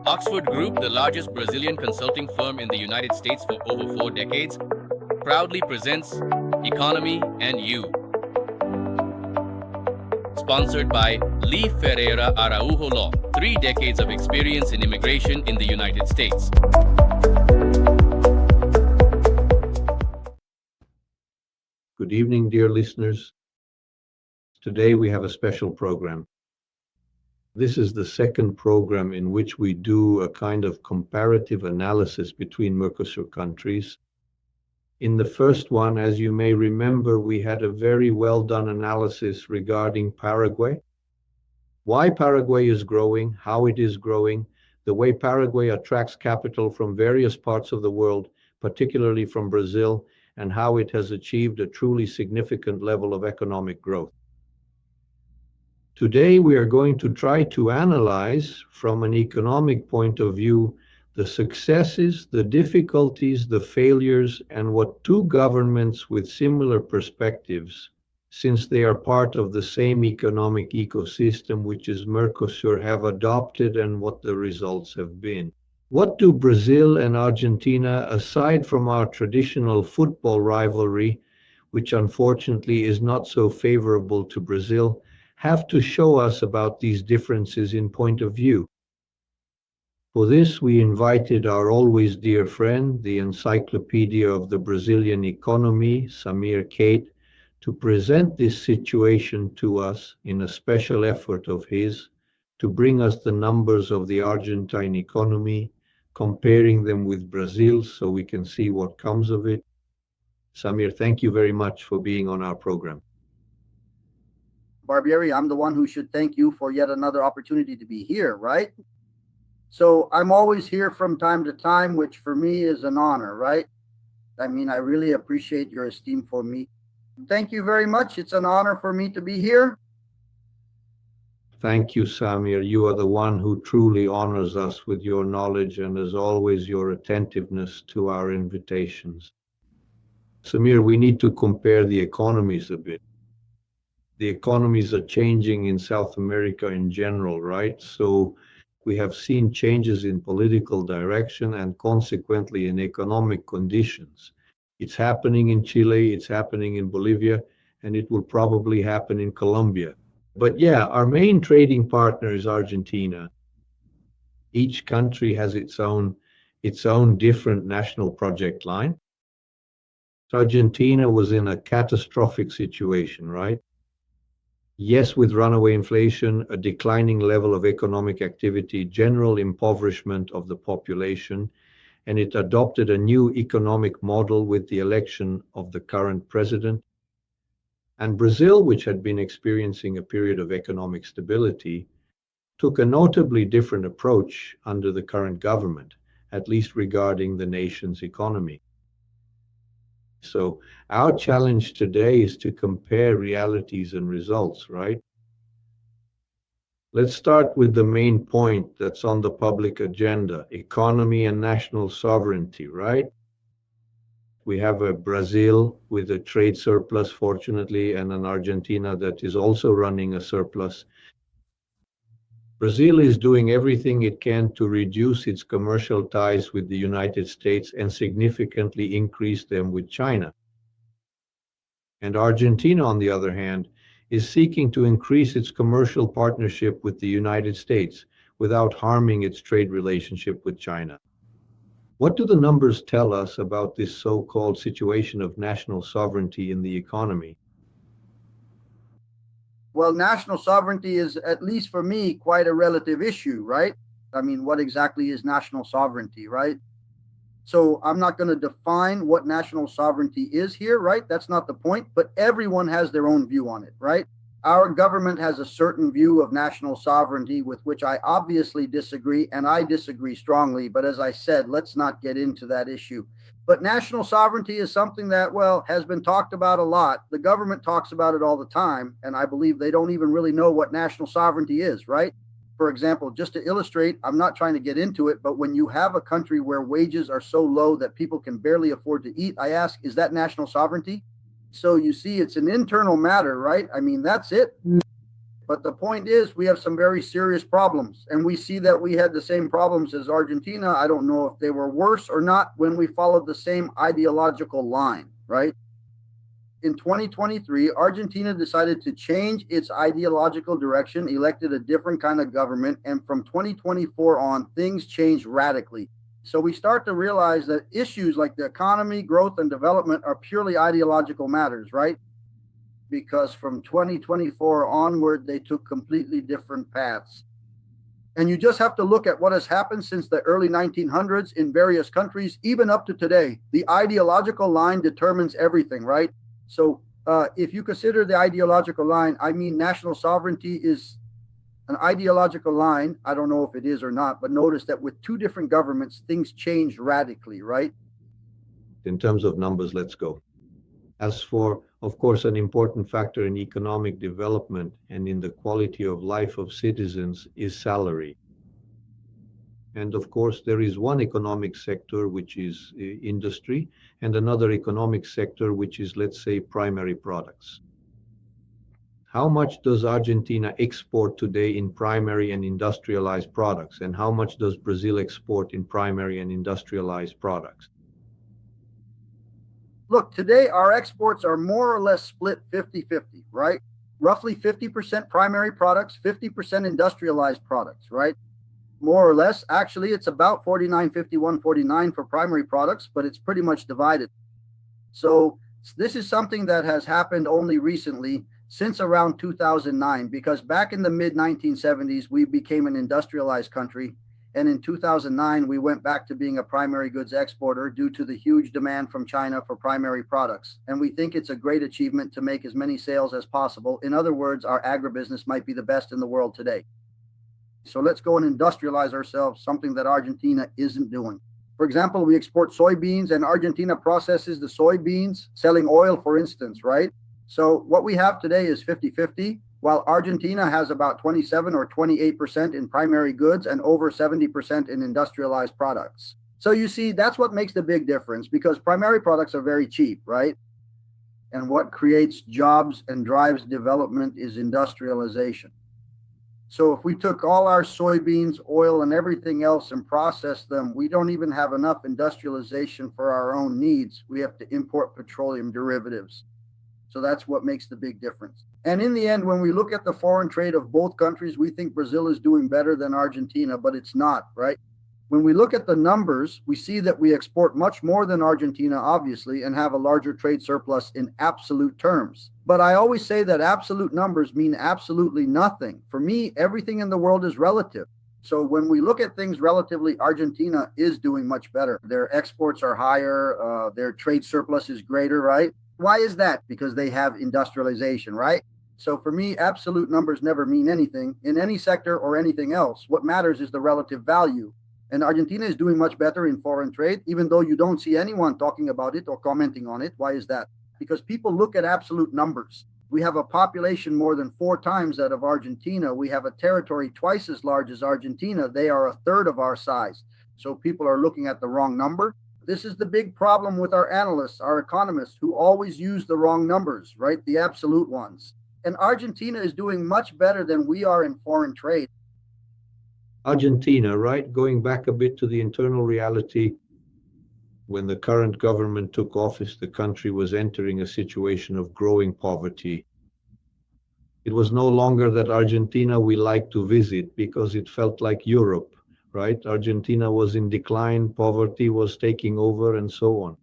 Oxford Group, the largest Brazilian consulting firm in the United States for over 4 decades, proudly presents Economy and You. Sponsored by Lee Ferreira Araujo Law, 3 decades of experience in immigration in the United States. Good evening, dear listeners. Today we have a special program. This is the second program in which we do a kind of comparative analysis between Mercosur countries. In the first one, as you may remember, we had a very well done analysis regarding Paraguay. Why Paraguay is growing, how it is growing, the way Paraguay attracts capital from various parts of the world, particularly from Brazil, and how it has achieved a truly significant level of economic growth. Today, we are going to try to analyze, from an economic point of view, the successes, the difficulties, the failures, and what 2 governments with similar perspectives, since they are part of the same economic ecosystem, which is Mercosur, have adopted and what the results have been. What do Brazil and Argentina, aside from our traditional football rivalry, which unfortunately is not so favorable to Brazil, have to show us about these differences in point of view? For this, we invited our always dear friend, the encyclopedia of the Brazilian economy, SAMIR KEEDI, to present this situation to us in a special effort of his to bring us the numbers of the Argentine economy, comparing them with Brazil so we can see what comes of it. Samir, thank you very much for being on our program. Barbieri, I'm the one who should thank you for yet another opportunity to be here, right? So I'm always here from time to time, which for me is an honor, right? I mean, I really appreciate your esteem for me. Thank you very much. It's an honor for me to be here. Thank you, Samir. You are the one who truly honors us with your knowledge and, as always, your attentiveness to our invitations. Samir, we need to compare the economies a bit. The economies are changing in South America in general, right? So we have seen changes in political direction and consequently in economic conditions. It's happening in Chile, it's happening in Bolivia, and it will probably happen in Colombia. But yeah, our main trading partner is Argentina. Each country has its own different national project line. So Argentina was in a catastrophic situation, right? Yes, with runaway inflation, a declining level of economic activity, general impoverishment of the population, and it adopted a new economic model with the election of the current president. And Brazil, which had been experiencing a period of economic stability, took a notably different approach under the current government, at least regarding the nation's economy. So our challenge today is to compare realities and results, right? Let's start with the main point that's on the public agenda, economy and national sovereignty, right? We have a Brazil with a trade surplus, fortunately, and an Argentina that is also running a surplus. Brazil is doing everything it can to reduce its commercial ties with the United States and significantly increase them with China. And Argentina, on the other hand, is seeking to increase its commercial partnership with the United States without harming its trade relationship with China. What do the numbers tell us about this so-called situation of national sovereignty in the economy? Well, national sovereignty is, at least for me, quite a relative issue, right? I mean, what exactly is national sovereignty, right? So I'm not going to define what national sovereignty is here, right? That's not the point, but everyone has their own view on it, right? Our government has a certain view of national sovereignty with which I obviously disagree, and I disagree strongly. But as I said, let's not get into that issue. But national sovereignty is something that, well, has been talked about a lot. The government talks about it all the time, and I believe they don't even really know what national sovereignty is, right? For example, just to illustrate, I'm not trying to get into it, but when you have a country where wages are so low that people can barely afford to eat, I ask, is that national sovereignty? So you see, it's an internal matter, right? I mean, that's it. But the point is, we have some very serious problems. And we see that we had the same problems as Argentina. I don't know if they were worse or not when we followed the same ideological line, right? In 2023, Argentina decided to change its ideological direction, elected a different kind of government, and from 2024 on, things changed radically. So we start to realize that issues like the economy, growth, and development are purely ideological matters, right? Because from 2024 onward, they took completely different paths. And you just have to look at what has happened since the early 1900s in various countries, even up to today. The ideological line determines everything, right? So if you consider the ideological line, I mean, national sovereignty is an ideological line. I don't know if it is or not, but notice that with two different governments, things changed radically, right? In terms of numbers, let's go. As for, of course, an important factor in economic development and in the quality of life of citizens is salary. And of course, there is one economic sector, which is industry, and another economic sector, which is, let's say, primary products. How much does Argentina export today in primary and industrialized products? And how much does Brazil export in primary and industrialized products? Look, today our exports are more or less split 50-50, right? Roughly 50% primary products, 50% industrialized products, right? More or less. Actually, it's about 49, 51, 49 for primary products, but it's pretty much divided. So this is something that has happened only recently, since around 2009, because back in the mid 1970s, we became an industrialized country. And in 2009, we went back to being a primary goods exporter due to the huge demand from China for primary products. And we think it's a great achievement to make as many sales as possible. In other words, our agribusiness might be the best in the world today. So let's go and industrialize ourselves, something that Argentina isn't doing. For example, we export soybeans and Argentina processes the soybeans, selling oil, for instance, right? So what we have today is 50-50, while Argentina has about 27 or 28% in primary goods and over 70% in industrialized products. So you see, that's what makes the big difference, because primary products are very cheap, right? And what creates jobs and drives development is industrialization. So if we took all our soybeans, oil, and everything else and processed them, we don't even have enough industrialization for our own needs. We have to import petroleum derivatives. So that's what makes the big difference. And in the end, when we look at the foreign trade of both countries, we think Brazil is doing better than Argentina, but it's not, right? When we look at the numbers, we see that we export much more than Argentina, obviously, and have a larger trade surplus in absolute terms. But I always say that absolute numbers mean absolutely nothing. For me, everything in the world is relative. So when we look at things relatively, Argentina is doing much better. Their exports are higher, their trade surplus is greater, right? Why is that? Because they have industrialization, right? So for me, absolute numbers never mean anything in any sector or anything else. What matters is the relative value. And Argentina is doing much better in foreign trade, even though you don't see anyone talking about it or commenting on it. Why is that? Because people look at absolute numbers. We have a population more than 4 times that of Argentina. We have a territory twice as large as Argentina. They are a third of our size. So people are looking at the wrong number. This is the big problem with our analysts, our economists, who always use the wrong numbers, right? The absolute ones. And Argentina is doing much better than we are in foreign trade. Argentina, right? Going back a bit to the internal reality, when the current government took office, the country was entering a situation of growing poverty. It was no longer that Argentina we like to visit because it felt like Europe, right? Argentina was in decline, poverty was taking over, and so on.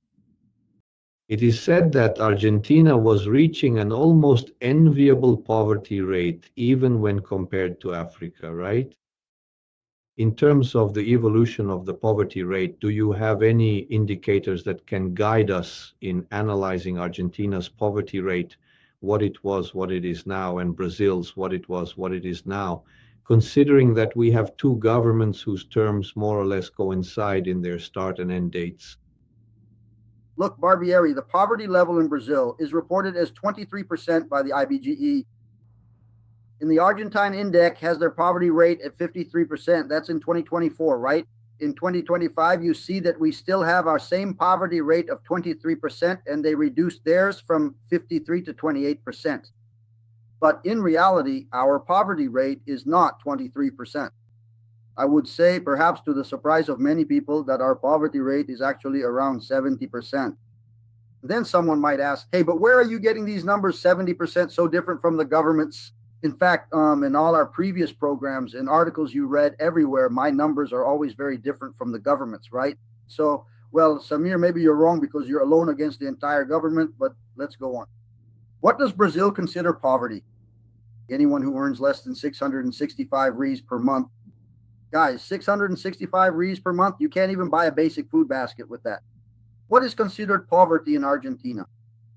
It is said that Argentina was reaching an almost enviable poverty rate, even when compared to Africa, right? In terms of the evolution of the poverty rate, do you have any indicators that can guide us in analyzing Argentina's poverty rate, what it was, what it is now, and Brazil's, what it was, what it is now, considering that we have 2 governments whose terms more or less coincide in their start and end dates? Look, Barbieri, the poverty level in Brazil is reported as 23% by the IBGE. In the Argentine index has their poverty rate at 53%. That's in 2024, right? In 2025, you see that we still have our same poverty rate of 23%, and they reduced theirs from 53 to 28%. But in reality, our poverty rate is not 23%. I would say, perhaps to the surprise of many people, that our poverty rate is actually around 70%. Then someone might ask, hey, but where are you getting these numbers 70% so different from the government's? In fact, in all our previous programs and articles you read everywhere, my numbers are always very different from the government's, right? So, well, Samir, maybe you're wrong because you're alone against the entire government, but let's go on. What does Brazil consider poverty? Anyone who earns less than 665 reais per month. Guys, 665 reais per month, you can't even buy a basic food basket with that. What is considered poverty in Argentina?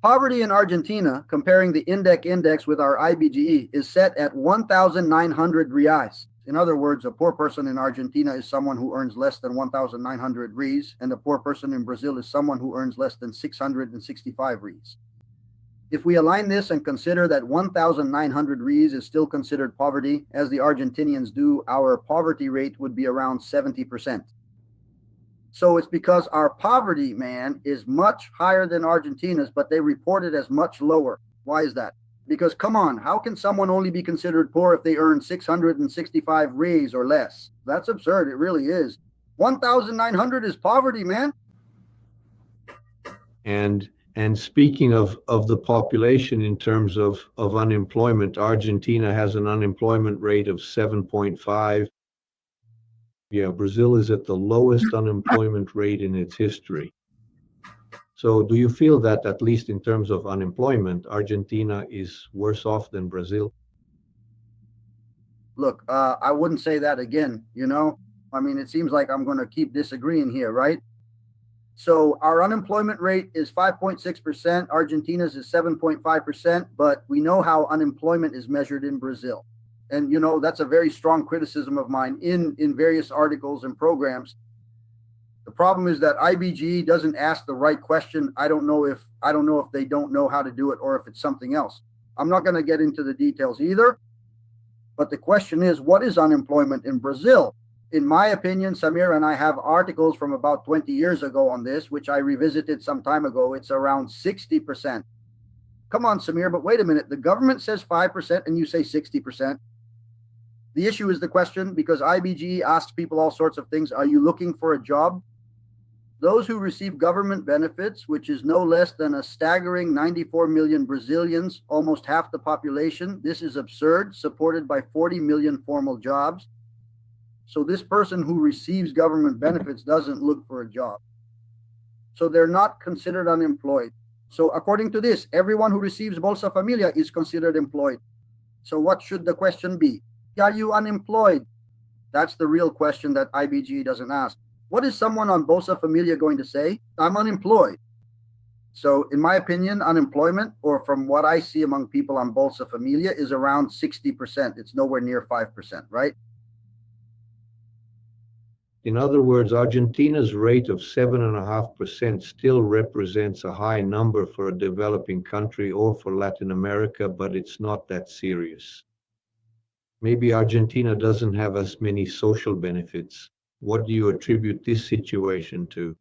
Poverty in Argentina, comparing the index with our IBGE, is set at 1,900 reais. In other words, a poor person in Argentina is someone who earns less than 1,900 reais, and a poor person in Brazil is someone who earns less than 665 reais. If we align this and consider that 1,900 reais is still considered poverty, as the Argentinians do, our poverty rate would be around 70%. So it's because our poverty, man, is much higher than Argentina's, but they report it as much lower. Why is that? Because come on, how can someone only be considered poor if they earn 665 reais or less? That's absurd. It really is. 1,900 is poverty, man. And speaking of the population in terms of unemployment, Argentina has an unemployment rate of 7.5. Yeah, Brazil is at the lowest unemployment rate in its history. So do you feel that, at least in terms of unemployment, Argentina is worse off than Brazil? Look, I wouldn't say that again, you know? I mean, it seems like I'm going to keep disagreeing here, right? So our unemployment rate is 5.6%. Argentina's is 7.5%, but we know how unemployment is measured in Brazil. And, you know, that's a very strong criticism of mine in various articles and programs. The problem is that IBGE doesn't ask the right question. I don't know if they don't know how to do it or if it's something else. I'm not going to get into the details either. But the question is, what is unemployment in Brazil? In my opinion, Samir and I have articles from about 20 years ago on this, which I revisited some time ago. It's around 60%. Come on, Samir, but wait a minute. The government says 5% and you say 60%. The issue is the question, because IBGE asks people all sorts of things. Are you looking for a job? Those who receive government benefits, which is no less than a staggering 94 million Brazilians, almost half the population. This is absurd, supported by 40 million formal jobs. So this person who receives government benefits doesn't look for a job. So they're not considered unemployed. So according to this, everyone who receives Bolsa Familia is considered employed. So what should the question be? Are you unemployed? That's the real question that IBGE doesn't ask. What is someone on Bolsa Familia going to say? I'm unemployed. So in my opinion, unemployment, or from what I see among people on Bolsa Familia, is around 60%. It's nowhere near 5%, right? In other words, Argentina's rate of 7.5% still represents a high number for a developing country or for Latin America, but it's not that serious. Maybe Argentina doesn't have as many social benefits. What do you attribute this situation to?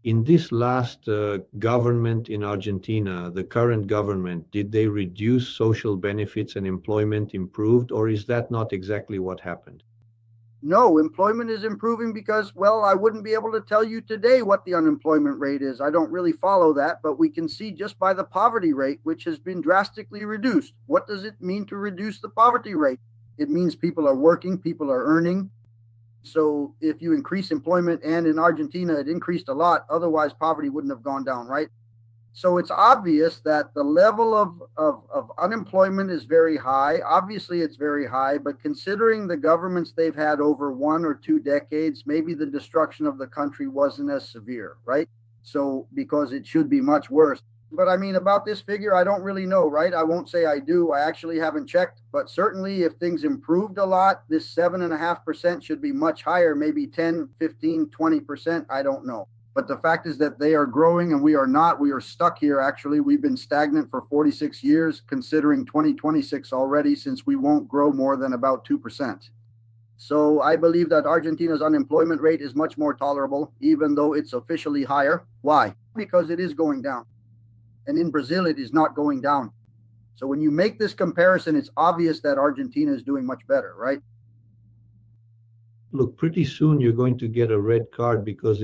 In this last government in Argentina, the current government, did they reduce social benefits and employment improved, or is that not exactly what happened? No, employment is improving because, well, I wouldn't be able to tell you today what the unemployment rate is. I don't really follow that, but we can see just by the poverty rate, which has been drastically reduced. What does it mean to reduce the poverty rate? It means people are working, people are earning. So if you increase employment, and in Argentina it increased a lot, otherwise poverty wouldn't have gone down, right? So it's obvious that the level of unemployment is very high. Obviously, it's very high, but considering the governments they've had over 1 or 2 decades, maybe the destruction of the country wasn't as severe, right? So because it should be much worse. But I mean, about this figure, I don't really know, right? I won't say I do. I actually haven't checked. But certainly if things improved a lot, this 7.5% should be much higher, maybe 10, 15, 20%. I don't know. But the fact is that they are growing and we are not. We are stuck here, actually. We've been stagnant for 46 years, considering 2026 already, since we won't grow more than about 2%. So I believe that Argentina's unemployment rate is much more tolerable, even though it's officially higher. Why? Because it is going down. And in Brazil, it is not going down. So when you make this comparison, it's obvious that Argentina is doing much better, right? Look, pretty soon you're going to get a red card because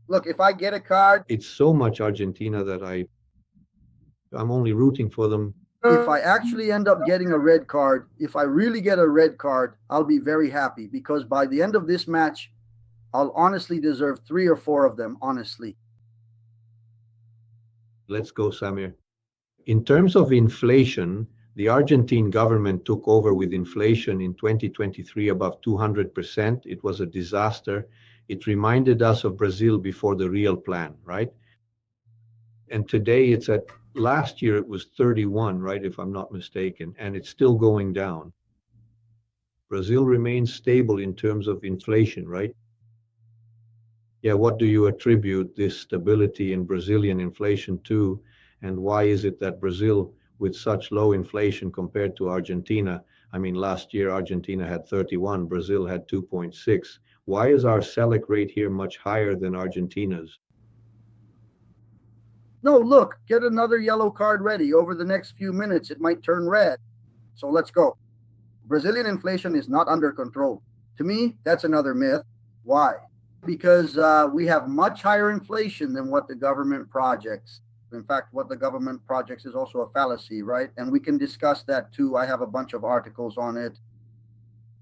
Look, if I get a card, it's so much Argentina that I'm only rooting for them. if I actually end up getting a red card, if I really get a red card, I'll be very happy because by the end of this match, I'll honestly deserve 3 or 4 of them, honestly. Let's go, Samir. In terms of inflation, the Argentine government took over with inflation in 2023 above 200%. It was a disaster. It reminded us of Brazil before the real plan, right? And today it's at, last year it was 31, right, if I'm not mistaken, and it's still going down. Brazil remains stable in terms of inflation, right? Yeah, what do you attribute this stability in Brazilian inflation to? And why is it that Brazil, with such low inflation compared to Argentina, I mean, last year Argentina had 31, Brazil had 2.6. Why is our Selic rate here much higher than Argentina's? No, look, get another yellow card ready. Over the next few minutes, it might turn red. So let's go. Brazilian inflation is not under control. To me, that's another myth. Why? Because we have much higher inflation than what the government projects. In fact, what the government projects is also a fallacy, right? And we can discuss that too. I have a bunch of articles on it.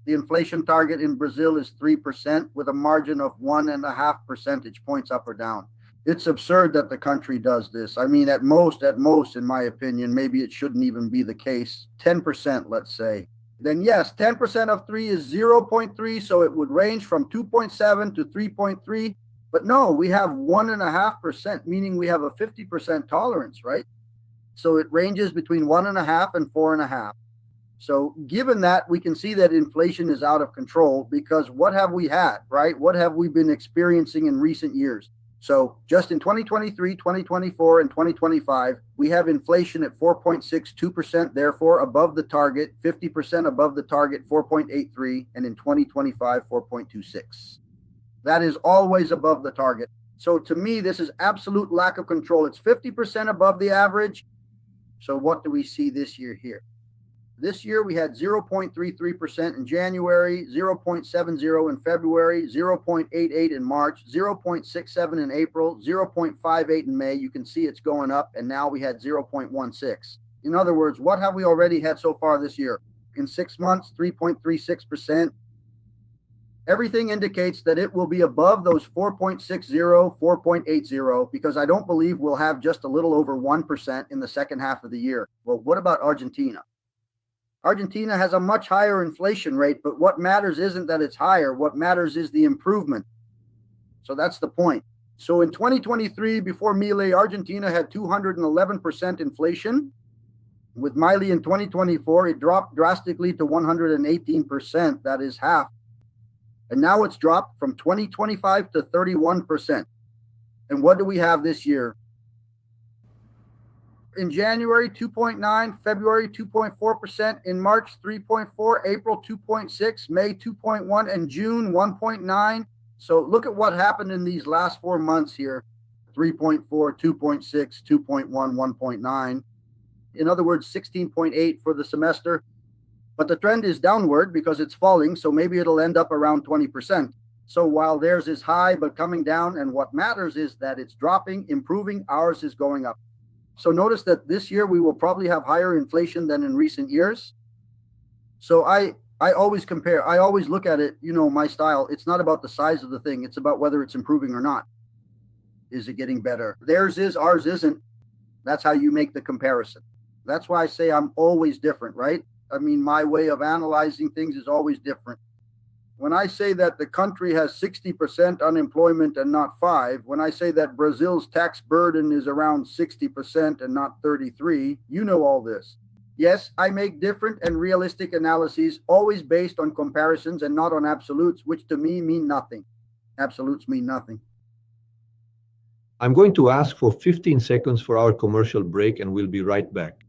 The inflation target in Brazil is 3% with a margin of 1.5 percentage points up or down. It's absurd that the country does this. I mean, at most, in my opinion, maybe it shouldn't even be the case. 10%, let's say. Then yes, 10% of 3 is 0.3, so it would range from 2.7 to 3.3. But no, we have 1.5%, meaning we have a 50% tolerance, right? So it ranges between 1.5 and 4.5. So given that, we can see that inflation is out of control because what have we had, right? What have we been experiencing in recent years? So just in 2023, 2024, and 2025, we have inflation at 4.62%, therefore above the target, 50% above the target, 4.83, and in 2025, 4.26. That is always above the target. So to me, this is absolute lack of control. It's 50% above the average. So what do we see this year here? This year, we had 0.33% in January, 0.70 in February, 0.88 in March, 0.67 in April, 0.58 in May. You can see it's going up, and now we had 0.16. In other words, what have we already had so far this year? In 6 months, 3.36%. Everything indicates that it will be above those 4.60, 4.80, because I don't believe we'll have just a little over 1% in the second half of the year. Well, what about Argentina? Argentina has a much higher inflation rate, but what matters isn't that it's higher. What matters is the improvement. So that's the point. So in 2023, before Milei, Argentina had 211% inflation. With Milei in 2024, it dropped drastically to 118%. That is half. And now it's dropped from 25 to 31%. And what do we have this year? In January, 2.9, February, 2.4%, in March, 3.4, April, 2.6, May, 2.1, and June, 1.9. So look at what happened in these last 4 months here. 3.4, 2.6, 2.1, 1.9. In other words, 16.8 for the semester. But the trend is downward because it's falling, so maybe it'll end up around 20%. So while theirs is high but coming down, and what matters is that it's dropping, improving, ours is going up. So notice that this year we will probably have higher inflation than in recent years. So I always compare, I always look at it, my style. It's not about the size of the thing. It's about whether it's improving or not. Is it getting better? Theirs is, ours isn't. That's how you make the comparison. That's why I say I'm always different, right? I mean, my way of analyzing things is always different. When I say that the country has 60% unemployment and not 5, when I say that Brazil's tax burden is around 60% and not 33, you know all this. Yes, I make different and realistic analyses, always based on comparisons and not on absolutes, which to me mean nothing. Absolutes mean nothing. I'm going to ask for 15 seconds for our commercial break, and we'll be right back.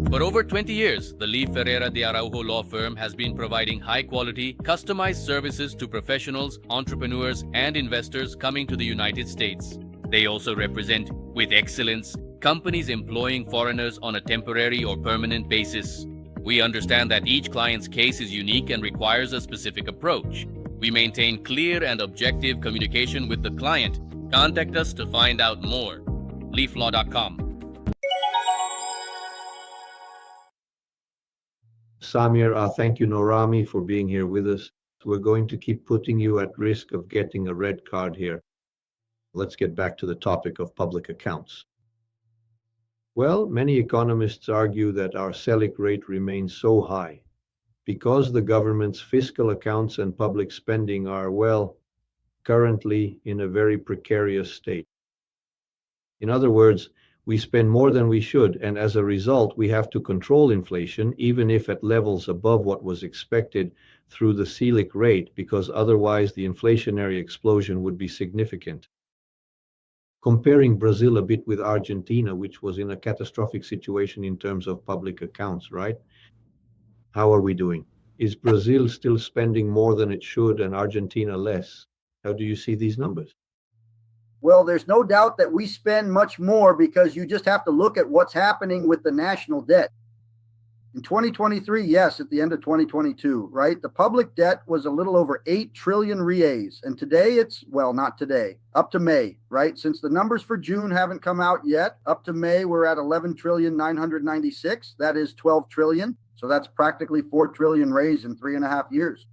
For over 20 years, the Lee Ferreira de Araujo law firm has been providing high-quality, customized services to professionals, entrepreneurs, and investors coming to the United States. They also represent, with excellence, companies employing foreigners on a temporary or permanent basis. We understand that each client's case is unique and requires a specific approach. We maintain clear and objective communication with the client. Contact us to find out more. leaflaw.com. Samir, thank you, Norami, for being here with us. We're going to keep putting you at risk of getting a red card here. Let's get back to the topic of public accounts. Well, many economists argue that our Selic rate remains so high because the government's fiscal accounts and public spending are, well, currently in a very precarious state. In other words, we spend more than we should, and as a result, we have to control inflation, even if at levels above what was expected through the Selic rate, because otherwise the inflationary explosion would be significant. Comparing Brazil a bit with Argentina, which was in a catastrophic situation in terms of public accounts, right? How are we doing? Is Brazil still spending more than it should and Argentina less? How do you see these numbers? Well, there's no doubt that we spend much more because you just have to look at what's happening with the national debt. In 2023, yes, at the end of 2022, right? The public debt was a little over 8 trillion reais. And today it's, well, not today, up to May, right? Since the numbers for June haven't come out yet, up to May, we're at 11 trillion 996. That is 12 trillion. So that's practically 4 trillion raised in 3.5 years.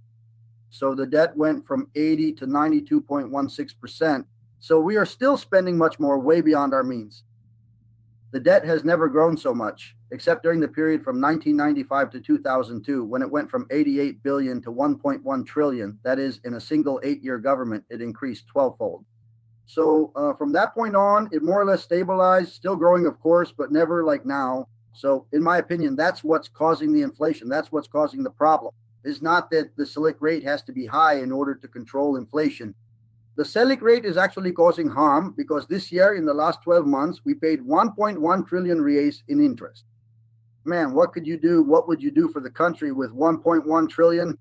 So the debt went from 80 to 92.16%. So we are still spending much more, way beyond our means. The debt has never grown so much, except during the period from 1995 to 2002, when it went from 88 billion to 1.1 trillion. That is, in a single 8-year government, it increased 12-fold. So from that point on, it more or less stabilized, still growing, of course, but never like now. So in my opinion, that's what's causing the inflation. That's what's causing the problem. It's not that the Selic rate has to be high in order to control inflation. The Selic rate is actually causing harm because this year, in the last 12 months, we paid 1.1 trillion reais in interest. Man, what could you do? What would you do for the country with 1.1 trillion?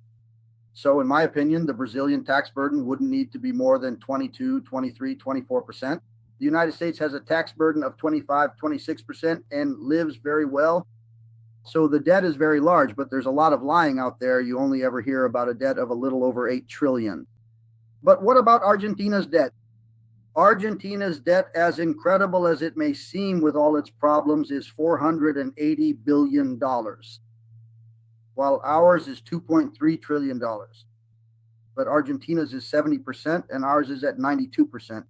So in my opinion, the Brazilian tax burden wouldn't need to be more than 22, 23, 24%. The United States has a tax burden of 25, 26% and lives very well. So the debt is very large, but there's a lot of lying out there. You only ever hear about a debt of a little over 8 trillion. But what about Argentina's debt? Argentina's debt, as incredible as it may seem with all its problems, is $480 billion, while ours is $2.3 trillion. But Argentina's is 70% and ours is at 92%.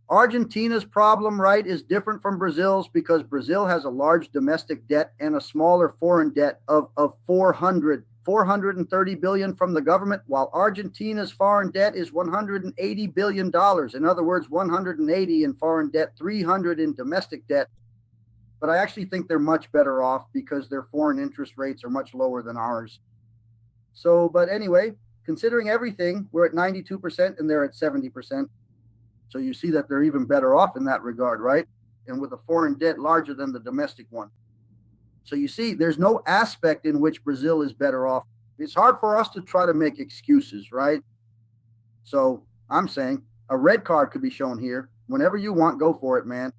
Argentina's problem, right, is different from Brazil's because Brazil has a large domestic debt and a smaller foreign debt of 430 billion from the government, while Argentina's foreign debt is $180 billion. In other words, 180 in foreign debt, 300 in domestic debt. But I actually think they're much better off because their foreign interest rates are much lower than ours. So, but anyway, considering everything, we're at 92% and they're at 70%. So you see that they're even better off in that regard, right? And with a foreign debt larger than the domestic one. So you see, there's no aspect in which Brazil is better off. It's hard for us to try to make excuses, right? So I'm saying a red card could be shown here. Whenever you want, go for it, man.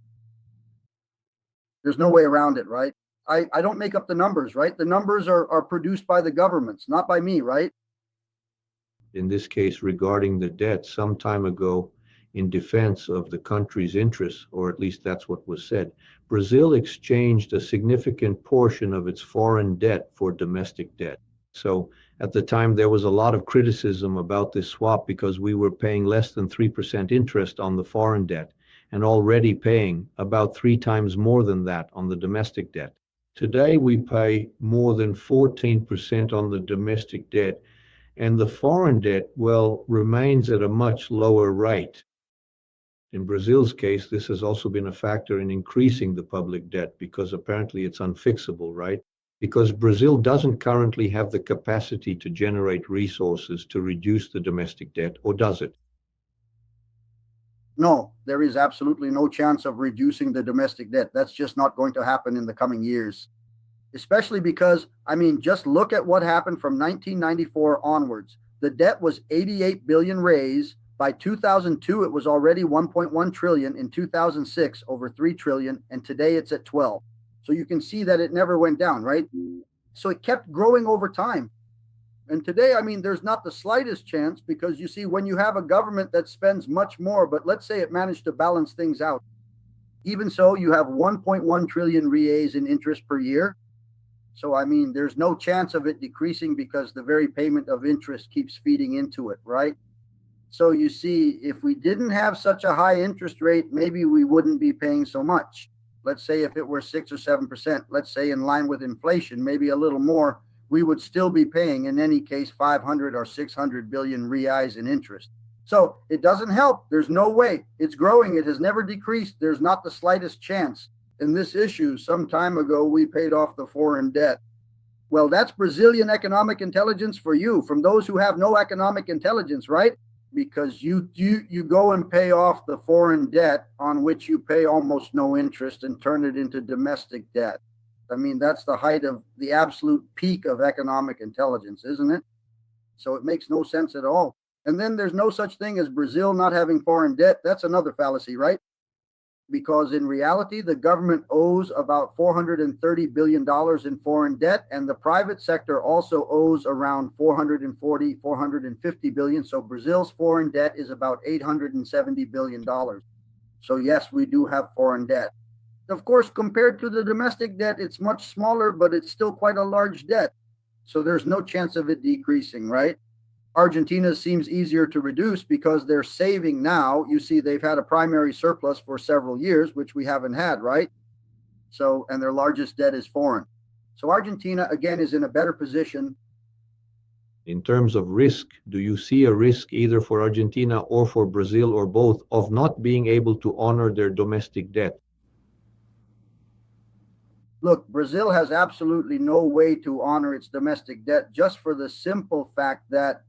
There's no way around it, right? I don't make up the numbers, right? The numbers are produced by the governments, not by me, right? In this case, regarding the debt, some time ago, in defense of the country's interests, or at least that's what was said, Brazil exchanged a significant portion of its foreign debt for domestic debt. So at the time, there was a lot of criticism about this swap because we were paying less than 3% interest on the foreign debt and already paying about 3 times more than that on the domestic debt. Today, we pay more than 14% on the domestic debt, and the foreign debt, well, remains at a much lower rate. In Brazil's case, this has also been a factor in increasing the public debt because apparently it's unfixable, right? Because Brazil doesn't currently have the capacity to generate resources to reduce the domestic debt, or does it? No, there is absolutely no chance of reducing the domestic debt. That's just not going to happen in the coming years. Especially because, I mean, just look at what happened from 1994 onwards. The debt was 88 billion reais By 2002, it was already 1.1 trillion. In 2006, over 3 trillion. And today it's at 12. So you can see that it never went down, right? So it kept growing over time. And today, I mean, there's not the slightest chance, because you see, when you have a government that spends much more, but let's say it managed to balance things out. Even so, you have 1.1 trillion reais in interest per year. So, I mean, there's no chance of it decreasing, because the very payment of interest keeps feeding into it, right? So you see, if we didn't have such a high interest rate, maybe we wouldn't be paying so much. Let's say if it were 6 or 7%, let's say in line with inflation, maybe a little more, we would still be paying, in any case, 500 or 600 billion reais in interest. So it doesn't help. There's no way. It's growing. It has never decreased. There's not the slightest chance. In this issue, some time ago, we paid off the foreign debt. Well, that's Brazilian economic intelligence for you, from those who have no economic intelligence, right? Because you go and pay off the foreign debt on which you pay almost no interest and turn it into domestic debt. I mean, that's the height of the absolute peak of economic intelligence, isn't it? So it makes no sense at all. And then there's no such thing as Brazil not having foreign debt. That's another fallacy, right? Because in reality, the government owes about $430 billion in foreign debt, and the private sector also owes around 440, 450 billion. So Brazil's foreign debt is about $870 billion. So yes, we do have foreign debt. Of course, compared to the domestic debt, it's much smaller, but it's still quite a large debt. So there's no chance of it decreasing, right? Argentina seems easier to reduce because they're saving now. You see, they've had a primary surplus for several years, which we haven't had, right? So, and their largest debt is foreign. So Argentina, again, is in a better position. In terms of risk, do you see a risk either for Argentina or for Brazil or both of not being able to honor their domestic debt? Look, Brazil has absolutely no way to honor its domestic debt, just for the simple fact that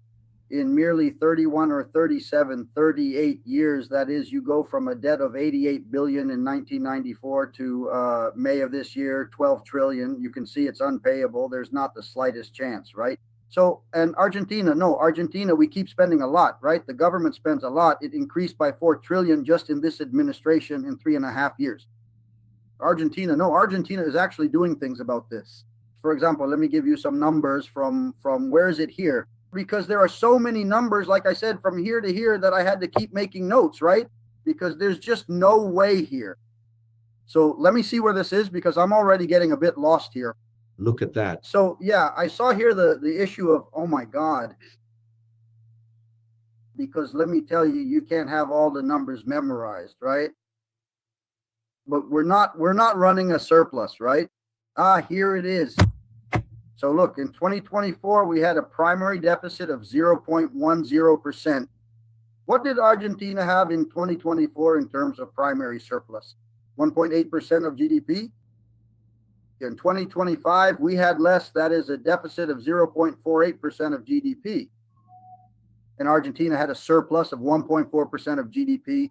in merely 31 or 37, 38 years, that is, you go from a debt of 88 billion in 1994 to May of this year, 12 trillion. You can see it's unpayable. There's not the slightest chance, right? So, and Argentina, no, Argentina, we keep spending a lot, right? The government spends a lot. It increased by 4 trillion just in this administration in 3.5 years. Argentina, no, Argentina is actually doing things about this. For example, let me give you some numbers from where is it here? Because there are so many numbers, like I said, from here to here, that I had to keep making notes, right? Because there's just no way here. So let me see where this is, because I'm already getting a bit lost here. Look at that. So yeah, I saw here the issue of, oh my God. Because let me tell you, you can't have all the numbers memorized, right? But we're not running a surplus, right? Here it is. So look, in 2024, we had a primary deficit of 0.10%. What did Argentina have in 2024 in terms of primary surplus? 1.8% of GDP. In 2025, we had less, that is a deficit of 0.48% of GDP. And Argentina had a surplus of 1.4% of GDP.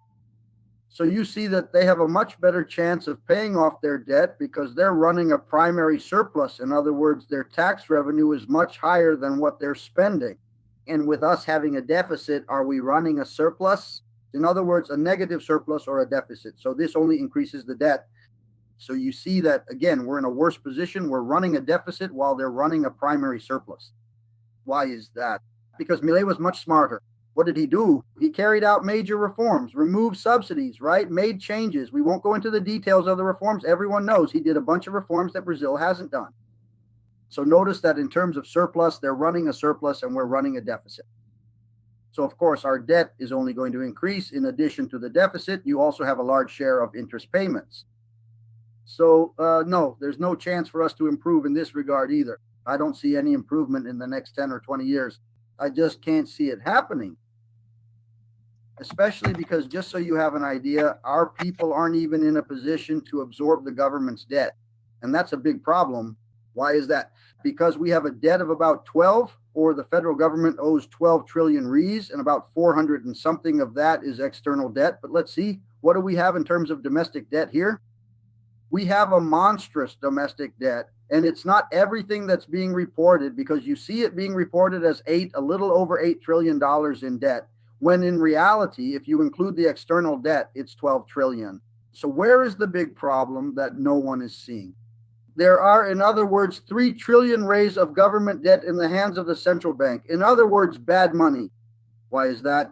So you see that they have a much better chance of paying off their debt because they're running a primary surplus. In other words, their tax revenue is much higher than what they're spending. And with us having a deficit, are we running a surplus? In other words, a negative surplus or a deficit. So this only increases the debt. So you see that, again, we're in a worse position. We're running a deficit while they're running a primary surplus. Why is that? Because Milei was much smarter. What did he do? He carried out major reforms, removed subsidies, right? Made changes. We won't go into the details of the reforms. Everyone knows he did a bunch of reforms that Brazil hasn't done. So notice that in terms of surplus, they're running a surplus and we're running a deficit. So of course, our debt is only going to increase. In addition to the deficit, you also have a large share of interest payments. So no, there's no chance for us to improve in this regard either. I don't see any improvement in the next 10 or 20 years. I just can't see it happening. Especially because, just so you have an idea, our people aren't even in a position to absorb the government's debt. And that's a big problem. Why is that? Because we have a debt of about 12, or the federal government owes 12 trillion reais, and about 400 and something of that is external debt. But let's see, what do we have in terms of domestic debt here? We have a monstrous domestic debt, and it's not everything that's being reported, because you see it being reported as a little over $8 trillion in debt. when in reality, if you include the external debt, it's 12 trillion. So where is the big problem that no one is seeing? There are, in other words, 3 trillion raise of government debt in the hands of the central bank. In other words, bad money. Why is that?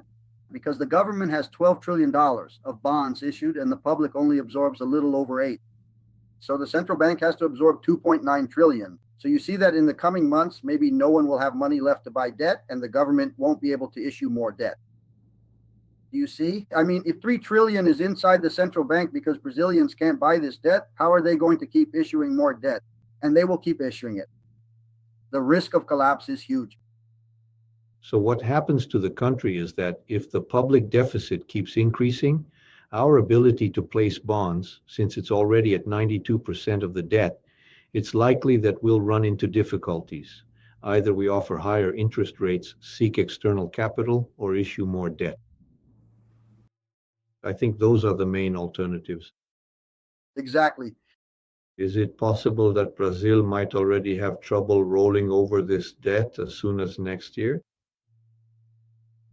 Because the government has $12 trillion of bonds issued and the public only absorbs a little over 8. So the central bank has to absorb 2.9 trillion. So you see that in the coming months, maybe no one will have money left to buy debt and the government won't be able to issue more debt. Do you see? I mean, if 3 trillion is inside the central bank because Brazilians can't buy this debt, how are they going to keep issuing more debt? And they will keep issuing it. The risk of collapse is huge. So what happens to the country is that if the public deficit keeps increasing, our ability to place bonds, since it's already at 92% of the debt, it's likely that we'll run into difficulties. Either we offer higher interest rates, seek external capital, or issue more debt. I think those are the main alternatives. Exactly. Is it possible that Brazil might already have trouble rolling over this debt as soon as next year?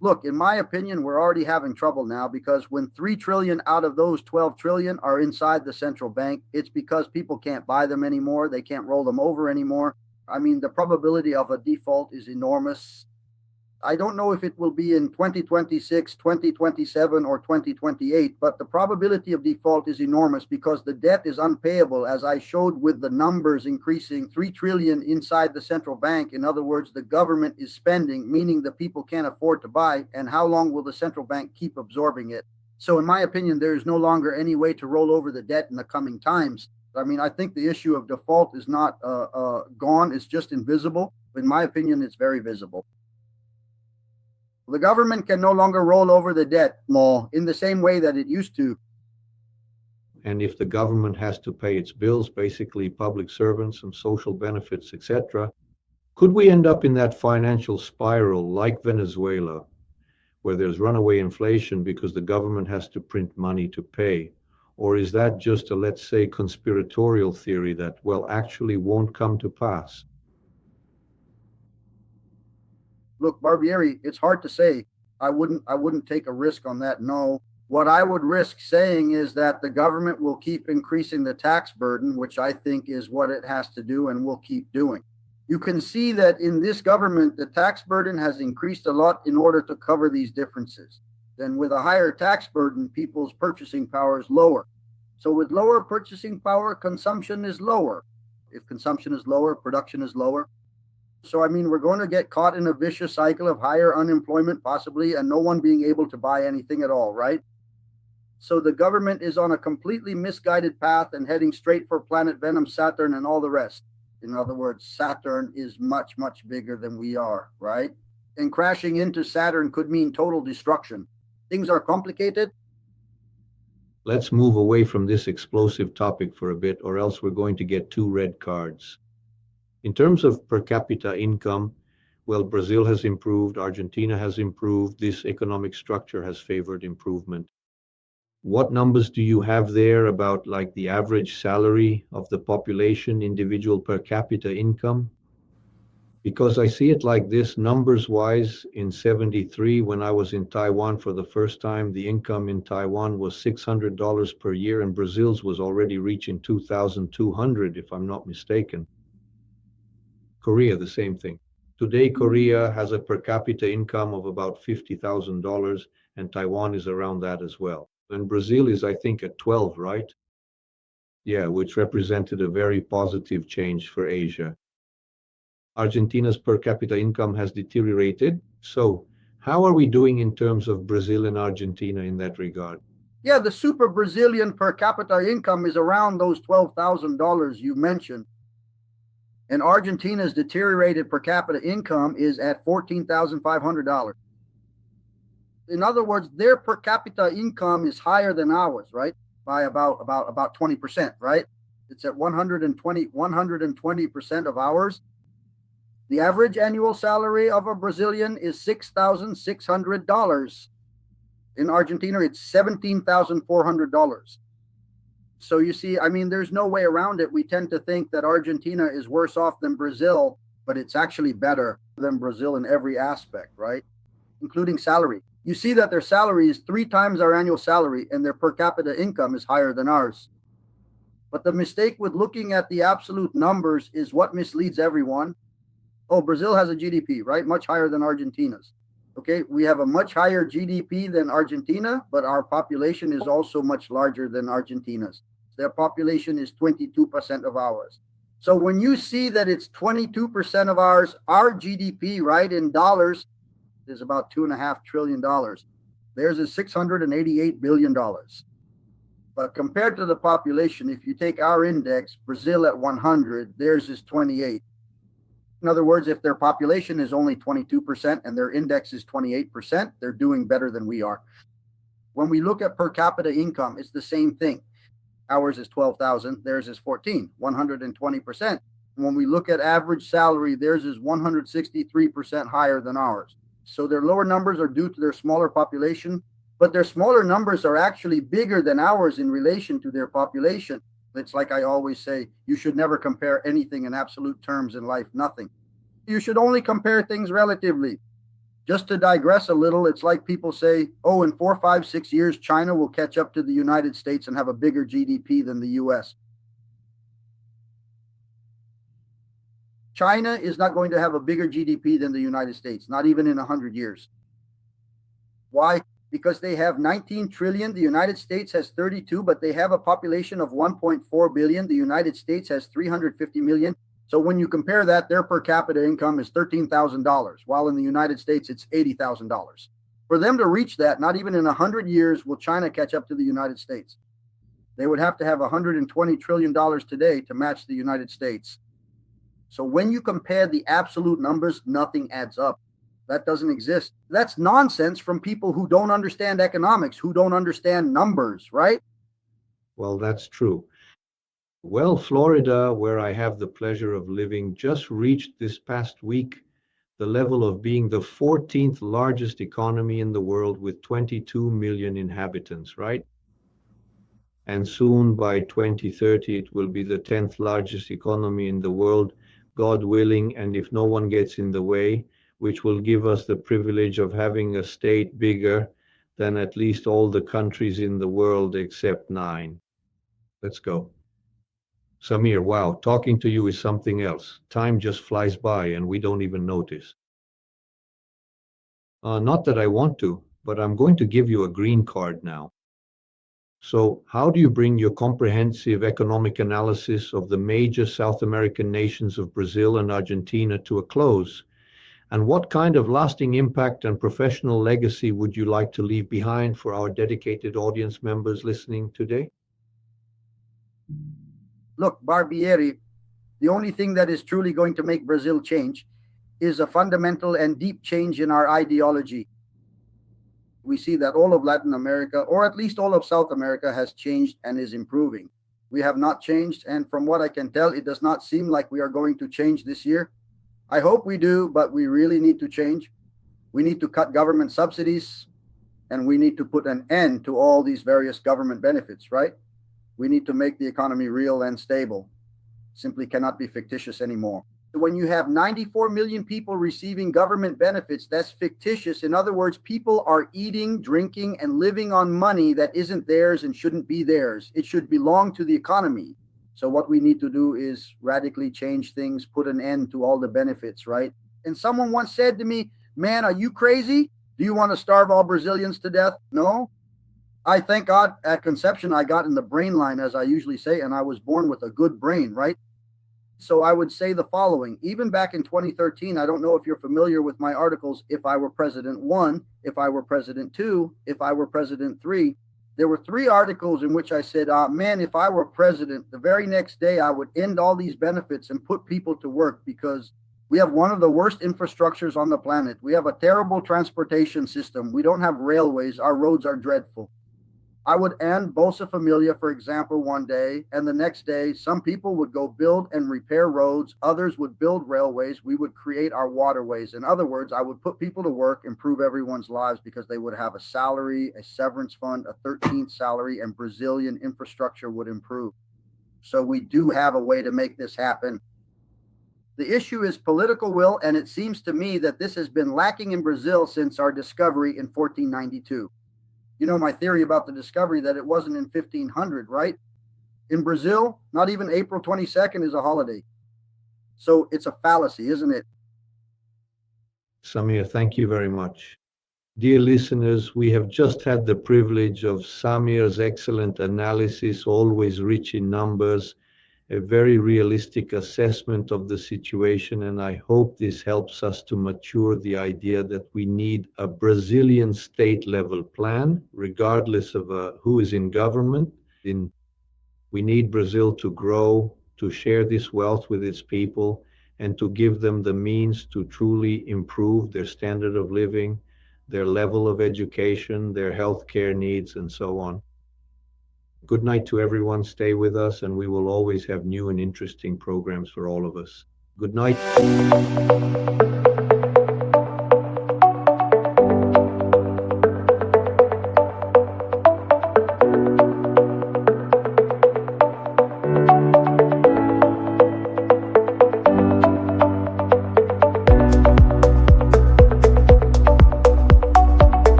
Look, in my opinion, we're already having trouble now because when 3 trillion out of those 12 trillion are inside the central bank, it's because people can't buy them anymore. They can't roll them over anymore. I mean, the probability of a default is enormous. I don't know if it will be in 2026, 2027, or 2028, but the probability of default is enormous because the debt is unpayable, as I showed with the numbers increasing 3 trillion inside the central bank. In other words, the government is spending, meaning the people can't afford to buy. And how long will the central bank keep absorbing it? So in my opinion, there is no longer any way to roll over the debt in the coming times. I mean, I think the issue of default is not gone. It's just invisible. In my opinion, it's very visible. The government can no longer roll over the debt more in the same way that it used to. And if the government has to pay its bills, basically public servants and social benefits, etc., could we end up in that financial spiral like Venezuela, where there's runaway inflation because the government has to print money to pay? Or is that just a, let's say, conspiratorial theory that, well, actually won't come to pass? Look, Barbieri, it's hard to say. I wouldn't take a risk on that. No. What I would risk saying is that the government will keep increasing the tax burden, which I think is what it has to do and will keep doing. You can see that in this government, the tax burden has increased a lot in order to cover these differences. Then with a higher tax burden, people's purchasing power is lower. So with lower purchasing power, consumption is lower. If consumption is lower, production is lower. So, I mean, we're going to get caught in a vicious cycle of higher unemployment, possibly, and no one being able to buy anything at all, right? So the government is on a completely misguided path and heading straight for planet Venom, Saturn, and all the rest. In other words, Saturn is much, much bigger than we are, right? And crashing into Saturn could mean total destruction. Things are complicated. Let's move away from this explosive topic for a bit, or else we're going to get 2 red cards. In terms of per capita income, well, Brazil has improved, Argentina has improved, this economic structure has favored improvement. What numbers do you have there about like the average salary of the population, individual per capita income? Because I see it like this, numbers wise, in 73, when I was in Taiwan for the first time, the income in Taiwan was $600 per year, and Brazil's was already reaching 2,200, if I'm not mistaken. Korea, the same thing. Today, Korea has a per capita income of about $50,000, and Taiwan is around that as well. And Brazil is, I think, at 12, right? Yeah, which represented a very positive change for Asia. Argentina's per capita income has deteriorated. So how are we doing in terms of Brazil and Argentina in that regard? Yeah, the super Brazilian per capita income is around those $12,000 you mentioned. And Argentina's deteriorated per capita income is at $14,500. In other words, their per capita income is higher than ours, right? By about 20%, right? It's at 120% of ours. The average annual salary of a Brazilian is $6,600. In Argentina, it's $17,400. So you see, I mean, there's no way around it. We tend to think that Argentina is worse off than Brazil, but it's actually better than Brazil in every aspect, right? Including salary. you see that their salary is 3 times our annual salary and their per capita income is higher than ours. But the mistake with looking at the absolute numbers is what misleads everyone. Oh, Brazil has a GDP, right? Much higher than Argentina's. Okay, we have a much higher GDP than Argentina, but our population is also much larger than Argentina's. Their population is 22% of ours. So when you see that it's 22% of ours, our GDP, right, in dollars is about $2.5 trillion. Theirs is $688 billion. But compared to the population, if you take our index, Brazil at 100, theirs is 28. In other words, if their population is only 22% and their index is 28%, they're doing better than we are. When we look at per capita income, it's the same thing. Ours is 12,000, theirs is 14, 120%. When we look at average salary, theirs is 163% higher than ours. So their lower numbers are due to their smaller population, but their smaller numbers are actually bigger than ours in relation to their population. It's like I always say, you should never compare anything in absolute terms in life, nothing. You should only compare things relatively. Just to digress a little, it's like people say, oh, in 4, 5, 6 years, China will catch up to the United States and have a bigger GDP than the US. China is not going to have a bigger GDP than the United States, not even in 100 years. Why? Because they have 19 trillion. The United States has 32, but they have a population of 1.4 billion. The United States has 350 million. So when you compare that, their per capita income is $13,000, while in the United States, it's $80,000. For them to reach that, not even in 100 years will China catch up to the United States. They would have to have $120 trillion today to match the United States. So when you compare the absolute numbers, nothing adds up. That doesn't exist. That's nonsense from people who don't understand economics, who don't understand numbers, right? Well, that's true. Well, Florida, where I have the pleasure of living, just reached this past week the level of being the 14th largest economy in the world with 22 million inhabitants, right? And soon by 2030, it will be the 10th largest economy in the world, God willing, and if no one gets in the way, which will give us the privilege of having a state bigger than at least all the countries in the world except 9. Let's go. Samir, wow, talking to you is something else. Time just flies by and we don't even notice. Not that I want to, but I'm going to give you a green card now. So how do you bring your comprehensive economic analysis of the major South American nations of Brazil and Argentina to a close? And what kind of lasting impact and professional legacy would you like to leave behind for our dedicated audience members listening today? Look, Barbieri, the only thing that is truly going to make Brazil change is a fundamental and deep change in our ideology. We see that all of Latin America, or at least all of South America, has changed and is improving. We have not changed, and from what I can tell, it does not seem like we are going to change this year. I hope we do, but we really need to change. We need to cut government subsidies, and we need to put an end to all these various government benefits, right? We need to make the economy real and stable. Simply cannot be fictitious anymore. When you have 94 million people receiving government benefits, that's fictitious. In other words, people are eating, drinking, and living on money that isn't theirs and shouldn't be theirs. It should belong to the economy. So what we need to do is radically change things, put an end to all the benefits, right? And someone once said to me, man, are you crazy? Do you want to starve all Brazilians to death? No. I thank God at conception I got in the brain line, as I usually say, and I was born with a good brain, right? So I would say the following. Even back in 2013, I don't know if you're familiar with my articles, If I Were President 1, If I Were President 2, If I Were President 3. There were 3 articles in which I said, man, if I were president, the very next day I would end all these benefits and put people to work, because we have one of the worst infrastructures on the planet. We have a terrible transportation system. We don't have railways. Our roads are dreadful. I would end Bolsa Familia, for example, one day, and the next day, some people would go build and repair roads. Others would build railways. We would create our waterways. In other words, I would put people to work, improve everyone's lives, because they would have a salary, a severance fund, a 13th salary, and Brazilian infrastructure would improve. So we do have a way to make this happen. The issue is political will, and it seems to me that this has been lacking in Brazil since our discovery in 1492. You know my theory about the discovery, that it wasn't in 1500, right? In Brazil, not even April 22nd is a holiday. So it's a fallacy, isn't it? Samir, thank you very much. Dear listeners, we have just had the privilege of Samir's excellent analysis, always rich in numbers, a very realistic assessment of the situation, and I hope this helps us to mature the idea that we need a Brazilian state-level plan, regardless of who is in government. We need Brazil to grow, to share this wealth with its people, and to give them the means to truly improve their standard of living, their level of education, their healthcare needs, and so on. Good night to everyone. Stay with us, and we will always have new and interesting programs for all of us. Good night.